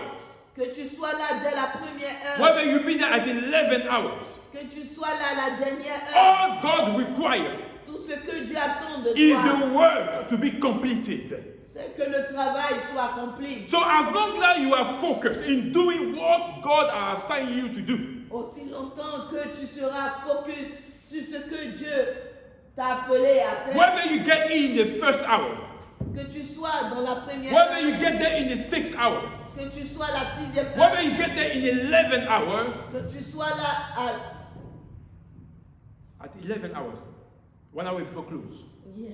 que tu sois là dès la première heure, whether you've been there at 11 hours, que tu sois là à la dernière heure, all God requires tout ce que Dieu attend de is toi, the work to be completed. c'est que le travail soit accompli. So as long as you are focused in doing what God has assigned you to do, Aussi longtemps que tu seras focus sur ce que Dieu t'a appelé à faire, whether you get in the first hour, que tu sois dans la première whether you heure, get there in the 6th hour, que tu sois à la sixième heure, whether you get there in the 11th hour, que tu sois là at 11 hours, 1 hour before close, Yeah.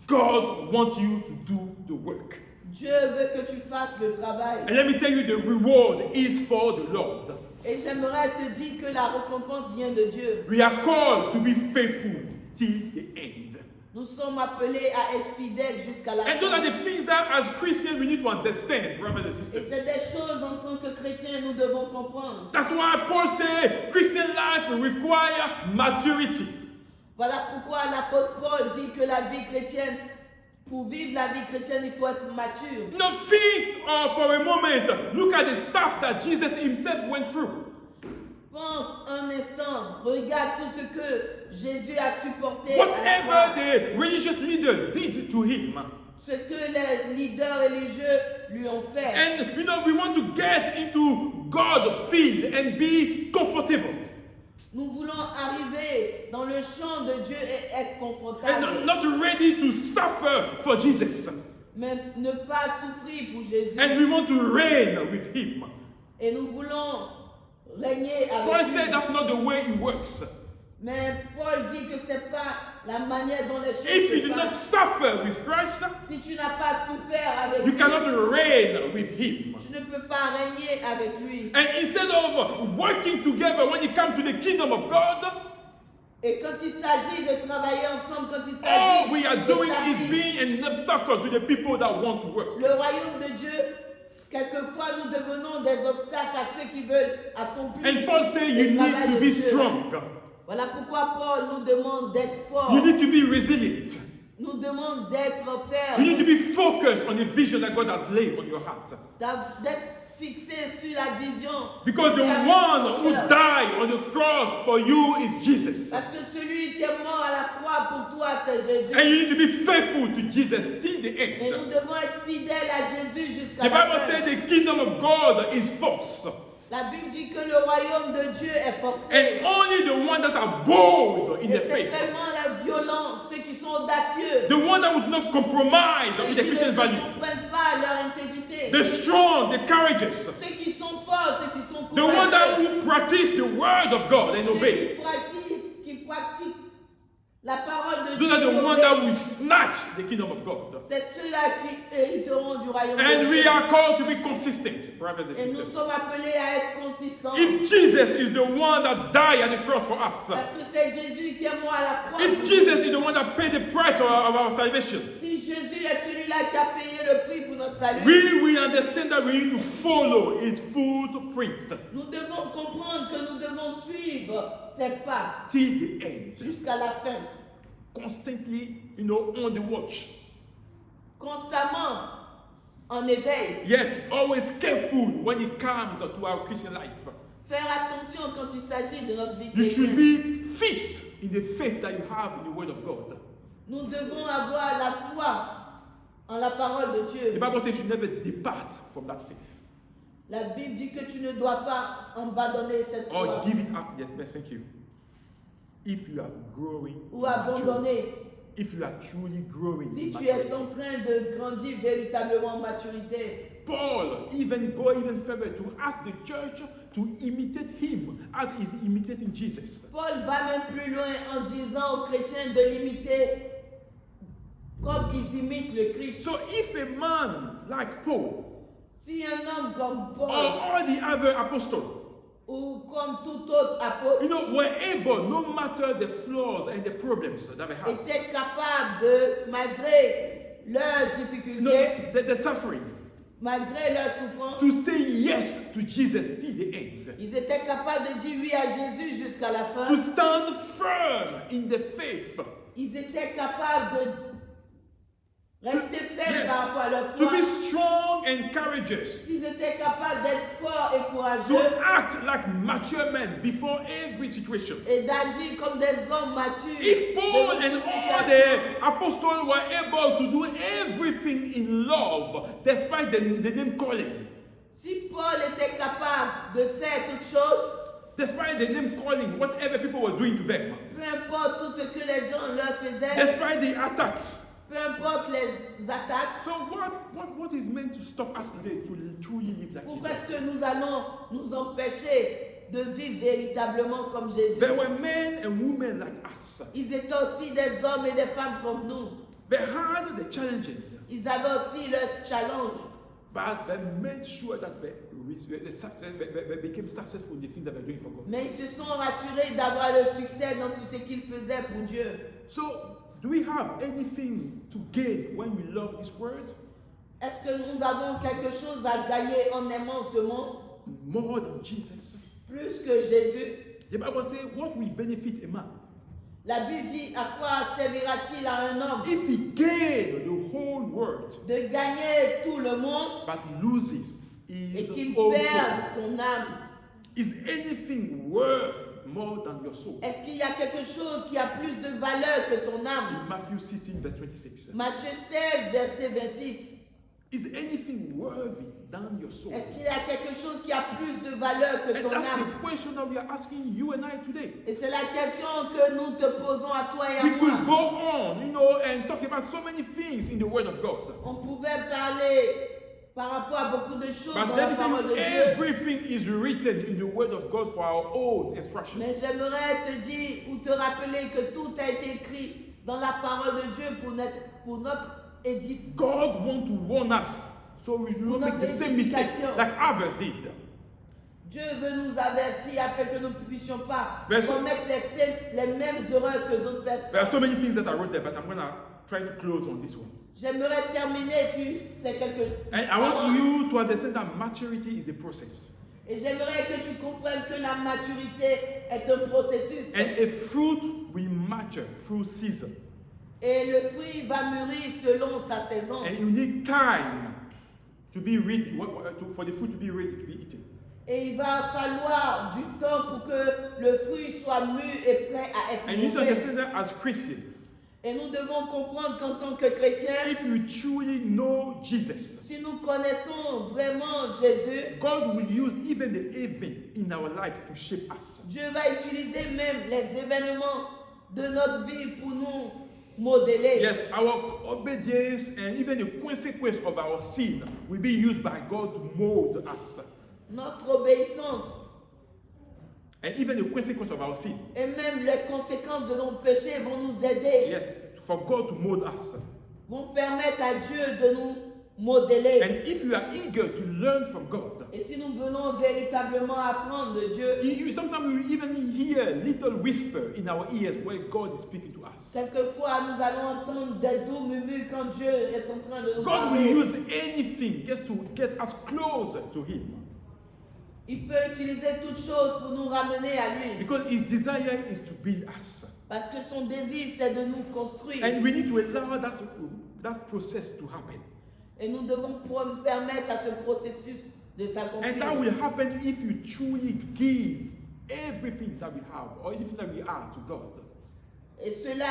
God wants you to do the work. Dieu veut que tu fasses le travail. And let me tell you, the reward is for the Lord. Et j'aimerais te dire que la récompense vient de Dieu. We are called to be faithful till the end. Nous sommes appelés à être fidèles jusqu'à la And those are fin. the things that as Christians we need to understand, brothers and Et sisters. c'est des choses en tant que chrétiens nous devons comprendre. That's why Paul said Christian life requires maturity. Voilà pourquoi l'apôtre Paul dit que la vie chrétienne, pour vivre la vie chrétienne, il faut être mature. Now think for a moment, look at the stuff that Jesus himself went through. Pense un instant, regarde tout ce que Jésus a supporté. à la Whatever croix. the religious leader did to him. Ce que les leaders religieux lui ont fait. And we want to get into God's field and be comfortable. Nous voulons arriver dans le champ de Dieu et être and confortable, not ready to suffer for Jesus. mais ne pas souffrir pour Jésus. And we want to reign with him. Et nous voulons régner Paul avec said lui. that's not the way it works. Mais Paul dit que c'est pas la manière dont les choses If you se do not passent. suffer with Christ, Si tu n'as pas souffert avec you lui, cannot reign with him. tu ne peux pas régner avec lui. And instead of working together when it comes to the kingdom of God, Et quand il s'agit de travailler ensemble, quand il all s'agit we are doing is d'établir being an obstacle to the people that want to work. le royaume de Dieu, quelquefois nous devenons des obstacles à ceux qui veulent accomplir And Paul said le you need travail to de be Dieu. strong. Voilà pourquoi Paul nous demande d'être forts, You need to be resilient. nous demande d'être You need fermes, to be focused on the vision that God has laid on your heart. d'être fixé sur la vision. Because the qu'il a mise one sur who cœur. died on the cross for you is Jesus. Parce que celui qui est mort à la croix pour toi, c'est Jésus. And you need to be faithful to Jesus till the Et nous end. devons être fidèles à Jésus jusqu'à The la Bible fin. says the kingdom of God is false. La Bible dit que le royaume de Dieu est forcé. And only the one that are bold in Et the c'est faith, seulement les violents, ceux qui sont audacieux, the one that would not compromise ceux with qui the ne Christian se value, comprennent pas leur intégrité, the strong, the courageous, ceux qui sont forts, ceux qui sont the one that courageux, will practice the word of God and ceux obey. qui pratiquent la parole de Those are Dieu. the one that will snatch the kingdom of God. C'est ceux-là qui hériteront du royaume And de we Dieu. are called to be consistent, brothers and Et nous sisters. sommes appelés à être consistants. If Jesus is the one that died at the cross for us, Parce que c'est Jésus qui est mort à la croix. if Jesus is the one that paid the price of our salvation, Si Jésus est celui-là qui a payé le prix pour notre salut, we will understand that we need to follow his footprints nous devons comprendre que nous devons suivre ses pas till the end. jusqu'à la fin. Constantly, on the watch. Constamment en éveil. Yes, always careful when it comes to our Christian life. Faire attention quand il s'agit de notre vie You should chrétienne. be fixed in the faith that you have in the word of God. Nous devons avoir la foi en la parole de The Dieu. Bible says you should never depart from that faith La Bible dit que tu ne dois pas abandonner cette foi or give it up. Yes, ma'am, thank you. If you are growing, ou in maturity, abandonner. if you are truly growing, Si in tu es maturity. en train de grandir véritablement en maturité, Paul even go even further to ask the church to imitate him as he's imitating Jesus. Paul va même plus loin en disant aux chrétiens de l'imiter comme ils imitent le Christ. So if a man like Paul Si un homme comme or Paul all the other apostles, ou comme tout autre apôtre were able, no matter the flaws and the problems that they have, était capable de, malgré leurs difficultés, the suffering, malgré leurs souffrances, to say yes to Jesus till the end. ils étaient capables de dire oui à Jésus jusqu'à la fin. To stand firm in the faith. Ils étaient capables de rester fermes Yes. par rapport à leur To foi. be strong and courageous. S'ils étaient capables d'être forts et To courageux act like mature men before every situation. et d'agir comme des hommes matures. If Paul devant and toute all situation. the apostles were able to do everything in love despite the name calling, Si Paul était capable de faire toutes choses, despite the name calling, whatever people were doing to them, peu importe tout ce que les gens leur faisaient, despite the attacks. peu importe les attaques, So what is meant to stop us today to truly live like pourquoi Jesus? est-ce que nous allons nous empêcher de vivre véritablement comme Jésus? There were men and women like us. Ils étaient aussi des hommes et des femmes comme nous. They had the challenges, Ils avaient aussi leurs challenges. but they made sure that they became successful in the things that they're doing for God. Mais ils se sont rassurés d'avoir le succès dans tout ce qu'ils faisaient pour Dieu. So, do we have anything to gain when we love this word? Est-ce que nous avons quelque chose à gagner en aimant ce monde More than Jesus? plus que Jésus? The Bible says, what will benefit a man La Bible dit à quoi servira-t-il à un homme if he gain the whole world de gagner tout le monde but loses et his qu'il own perde soul? son âme? Is anything worth more than your soul? Est-ce qu'il y a quelque chose qui a plus de valeur que ton âme? In Matthew 16, verse 26. Matthieu 16, verset 26. Is anything worthy than your soul? Est-ce qu'il y a quelque chose qui a plus de valeur que And ton that's âme? the question that we are asking you and I today. Et c'est la question que nous te posons à toi et à We could moi. go on, and talk about so many things in the Word of God. On pouvait parler par rapport à beaucoup de choses But dans let la me tell parole you, de Dieu. everything is written in the Word of God for our own instruction. Mais j'aimerais te dire ou te rappeler que tout a été écrit dans la parole de Dieu pour notre édification. God wants to warn us so we will not make the same mistake like others did. Dieu veut nous avertir afin que nous ne puissions pas Verse- commettre les mêmes erreurs que d'autres personnes. There are so many things that I wrote there, but I'm going to try to close on this one. J'aimerais terminer sur ces quelques And I want paroles. you to understand that maturity is a process. Et j'aimerais que tu comprennes que la maturité est un processus. And a fruit will mature through season. Et le fruit va mûrir selon sa saison. And you need time to be ready, for the fruit to be ready to be eaten. Et il va falloir du temps pour que le fruit soit mûr et prêt à être And you need to mangé. understand that as Christians, Et nous devons comprendre qu'en tant que chrétiens, if you truly know Jesus, si nous connaissons vraiment Jésus, God will use even the event in our life to shape us. Dieu va utiliser même les événements de notre vie pour nous modeler. Yes, our obedience and even the consequence of our sin will be used by God to mold us. Notre obéissance And even the consequence of our sin. et même les conséquences de nos péchés vont nous aider, Yes, for God to mold us. vont permettre à Dieu de nous modeler. And if you are eager to learn from God, Et si nous voulons véritablement apprendre de Dieu, sometimes we even hear little whisper in our ears where God is speaking to us. quelquefois nous allons entendre des doux murmures quand Dieu est en train de nous God will parler. use anything just to get us closer to Him. Il peut utiliser toutes choses pour nous ramener à lui. Because His desire is to build us. Parce que son désir, c'est de nous construire. And we need to allow that process to happen. Et nous devons permettre à ce processus de And that s'accomplir. will happen if you truly give everything that we have or everything that we are to God. Et cela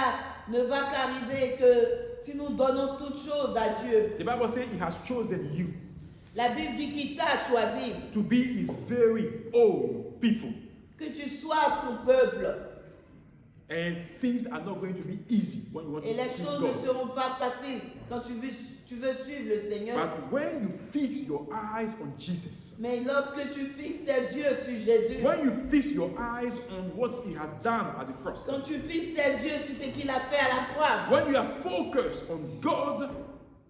ne va qu'arriver que si nous donnons toutes choses à Dieu. The Bible says He has chosen you La Bible dit qu'il t'a choisi, to be His very own people. que tu sois son peuple. And things are not going to be easy when you want Et to les please choses ne God. seront pas faciles quand tu veux suivre le Seigneur. But when you fix your eyes on Jesus, Mais lorsque tu fixes tes yeux sur Jésus, when you fix your eyes on what He has done at the cross, quand tu fixes tes yeux sur ce qu'il a fait à la croix, when you are focused on God,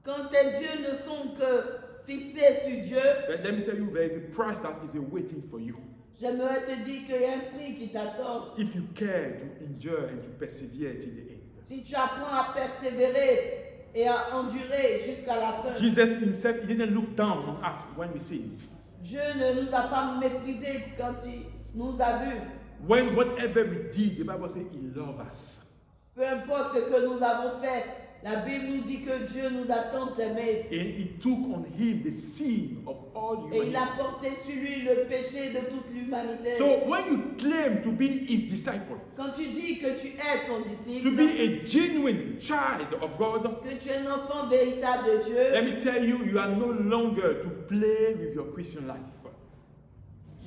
quand tes yeux ne sont que fixés sur Dieu, then let me tell you, there is a price that is waiting for you. j'aimerais te dire qu'il y a un prix qui t'attend. If you care to endure and to persevere till the end. Si tu apprends à persévérer et à endurer jusqu'à la fin, Jesus Himself, He didn't look down on us when we sinned. Dieu ne nous a pas méprisés quand il nous a vus. When whatever we did, the Bible says He loved us. Peu importe ce que nous avons fait, la Bible nous dit que Dieu nous a tant aimés. And He took on Him the sin of all Et il a humanity. porté sur lui le péché de toute l'humanité. So when you claim to be His disciple, Quand tu dis que tu es son to disciple, be a genuine child of God, que tu es un enfant véritable de Dieu, let me tell you, you are no longer to play with your Christian life.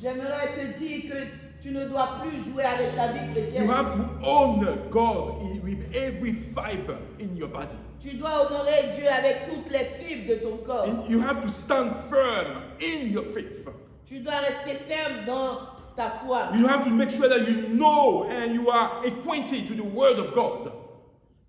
j'aimerais te dire que tu ne dois plus jouer avec ta vie You chrétienne. have to honor God with every fiber in your body. Tu dois honorer Dieu avec toutes les fibres de ton corps. And you have to stand firm in your faith. Tu dois rester ferme dans ta foi. You have to make sure that you know and you are acquainted to the Word of God.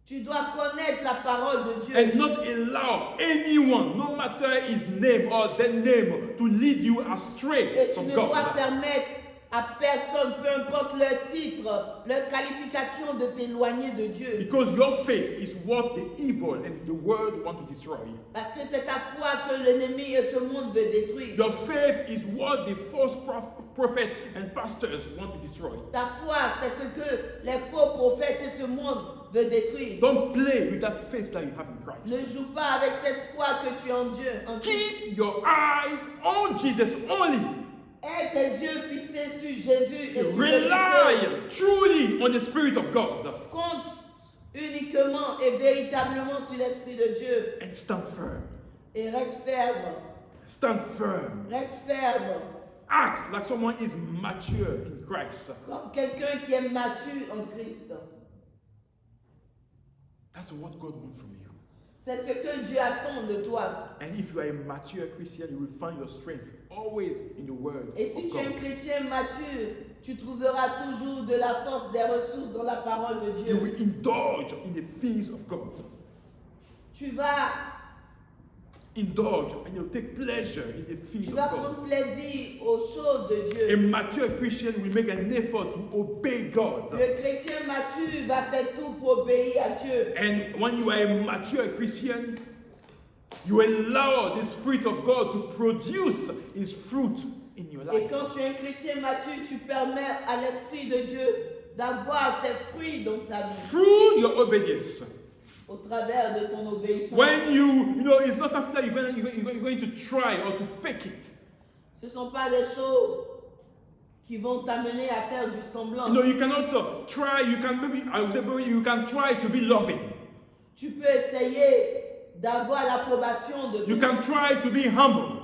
Tu dois connaître la parole de Dieu. And not allow anyone, no matter his name or their name, to lead you astray Et tu from ne dois God. permettre à personne, peu importe leur titre, leur qualification, de t'éloigner de Dieu. Because your faith is what the evil and the world want to destroy. Parce que c'est ta foi que l'ennemi et ce monde veut détruire. Your faith is what the false prophets and pastors want to destroy. Ta foi, c'est ce que les faux prophètes et ce monde veut détruire. Don't play with that faith that you have in Ne Christ. joue pas avec cette foi que tu as en Dieu. En Christ. Keep your eyes on Jesus only. Aie tes yeux fixés sur Jésus et sur Rely Jésus. truly on the Spirit of God Compte uniquement et véritablement sur l'Esprit de Dieu and stand firm. et reste ferme. Stand firm. Reste ferme. Act like someone is mature in Christ. Comme quelqu'un qui est mature en Christ. That's what God wants from you. C'est ce que Dieu attend de toi. And if you are a mature Christian, you will find your strength always in the Word Et si of tu es un God. chrétien mature, tu trouveras toujours de la force, des ressources dans la parole de You Dieu. will indulge in the things of God. Tu vas Indulge and you'll take pleasure in the things Tu of vas God. prendre plaisir aux choses de A Dieu. mature Christian will make an effort to obey God. Le chrétien mature va faire tout pour obéir à Dieu. And when you are a mature Christian, you allow the Spirit of God to produce His fruit in your Et life. quand tu es un chrétien mature, tu permets à l'Esprit de Dieu d'avoir ses fruits dans ta vie Through your obedience. au travers de ton obéissance. When you know, it's not something that you're going to try or to fake it. Ce ne sont pas des choses qui vont t'amener à faire du semblant. You know, you cannot try, you can maybe, I would say, maybe you can try to be loving. Tu peux essayer d'avoir l'approbation de You tous. can try to be humble.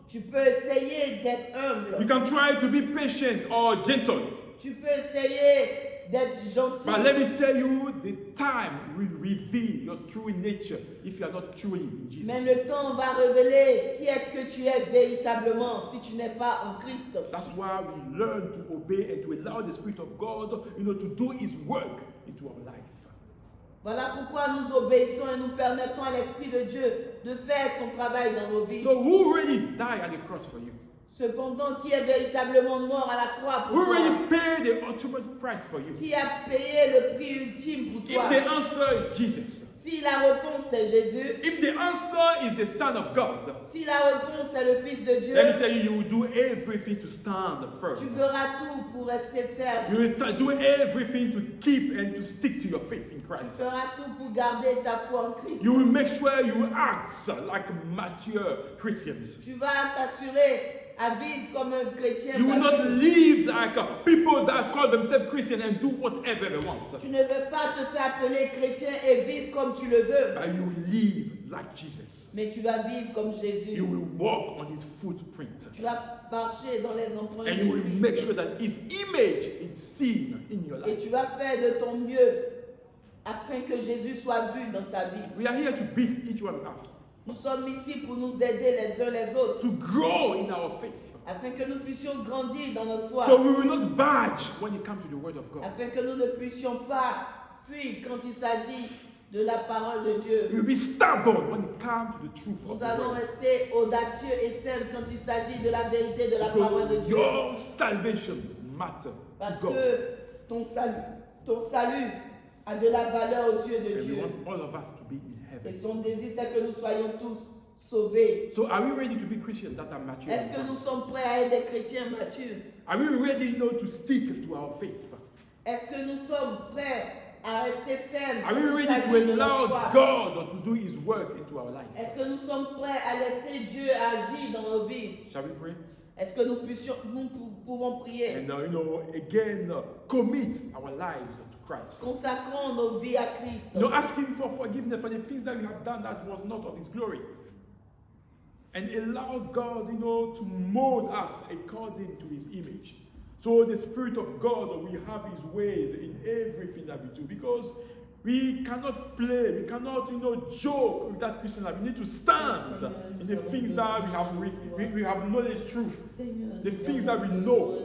Tu peux essayer d'être humble. You can try to be patient or gentle. Tu peux essayer d'être gentil. But let me tell you, the time will reveal your true nature if you are not truly in Jesus. Mais le temps va révéler qui est-ce que tu es véritablement si tu n'es pas en Christ. That's why we learn to obey and to allow the Spirit of God, to do His work into our life. Voilà pourquoi nous obéissons et nous permettons à l'Esprit de Dieu de faire son travail dans nos vies. So who really died at the cross for you? Cependant, qui est véritablement mort à la croix Who pour toi? really paid the ultimate price for you? Qui a payé le prix ultime pour toi? If the answer is Jesus, Si la réponse est Jésus, if the answer is the Son of God, si la réponse est le Fils de Dieu, let me tell you, you will do everything to stand firm. tu feras tout pour rester ferme. You will do everything to keep and to stick to your faith in Tu Christ. feras tout pour garder ta foi en Christ. You will make sure you act like mature Christians. Tu vas t'assurer à vivre comme un chrétien You will mature. not live like people that call themselves Christian and do whatever they want. Tu ne veux pas te faire appeler chrétien et vivre comme tu le veux, But you will live like Jesus. mais tu vas vivre comme Jésus. You will walk on His footprint. Tu vas marcher dans les empreintes And you will de make Christ. sure that His image is seen in your Et life. tu vas faire de ton mieux afin que Jésus soit vu dans ta vie. We are here to beat each one up, Nous sommes ici pour nous aider les uns les autres, to grow in our faith. afin que nous puissions grandir dans notre foi, So we will not budge when it comes to the Word of God. afin que nous ne puissions pas fuir quand il s'agit de la parole de Dieu. We will be stubborn when it comes to the truth of Nous the allons Word. rester audacieux et fermes quand il s'agit de la vérité de la parole de Because Dieu. your salvation matters Parce to God. que ton salut a de la valeur aux yeux de And we Dieu. want all of us to be in Et heaven. son désir, c'est que nous soyons tous sauvés. So are we ready to be Christians that are mature? Est-ce in que nous Christ? sommes prêts à être des chrétiens matures? Are we ready, to stick to our faith? Est-ce que nous sommes prêts à rester fermes Are we quand il ready s'agit to de notre allow foi? God to do His work into our life? Est-ce que nous sommes prêts à laisser Dieu agir dans nos vies? Shall we pray? Est-ce que nous pouvons prier? And again, commit our lives to Christ. Consacrons nos vies à Christ. Ask Him for forgiveness for the things that we have done that was not of His glory. And allow God, to mold us according to His image. So the Spirit of God will have His ways in everything that we do. Because we cannot play, we cannot, joke with that Christian life. We need to stand in the things that we have knowledge, truth. The things that we know.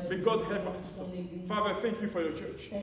May God help us. Father, thank you for your church.